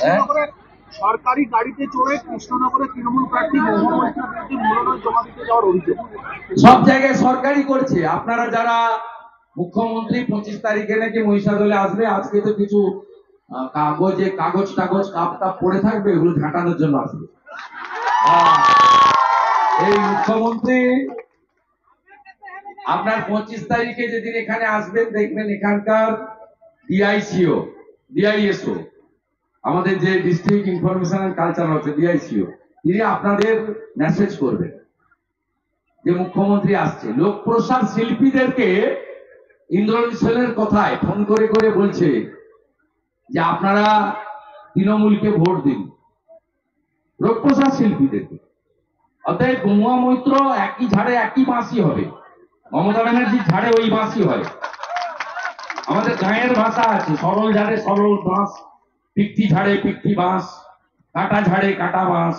কৃষ্ণনগরের সরকারি গাড়িতে চড়ে কৃষ্ণনগরের তৃণমূল প্রার্থী মহামন্ত্রীর বিরুদ্ধে মনোনয়ন জমা দিতে যাওয়ার অভিযোগ। সব জায়গায় সরকারি করছে। আপনারা যারা মুখ্যমন্ত্রী 25 তারিখে নাকি মহিষাদলে আসবে, আজকে তো কিছু কাগজ কাপ টাপ পড়ে থাকবে, এগুলো ঝাঁটানোর জন্য আসবে। এই মুখ্যমন্ত্রী আপনার 25 তারিখে যেদিন এখানে আসবেন, দেখবেন এখানকার ডিআইএসও, আমাদের যে ডিস্ট্রিক্ট ইনফরমেশন এন্ড কালচার হচ্ছে ডিআইসিও, তিনি আপনাদের মেসেজ করবেন যে মুখ্যমন্ত্রী আসছে। লোক প্রসার শিল্পীদেরকে ইন্দ্রনীল সেনের কথায় ফোন করে করে বলছে যে আপনারা তৃণমূলকে ভোট দিন, লোক প্রসার শিল্পীদেরকে। অতএব গৌয়া মৈত্র একই ঝাড়ে একই বাঁশি হবে, মমতা ব্যানার্জির ঝাড়ে ওই বাঁশি হয়। আমাদের গাঁয়ের ভাষা আছে, সরল ঝাড়ে সরল বাঁশ, পিকটি ঝাড়ে পিকটি বাঁশ, কাটা ঝাড়ে কাটা বাঁশ।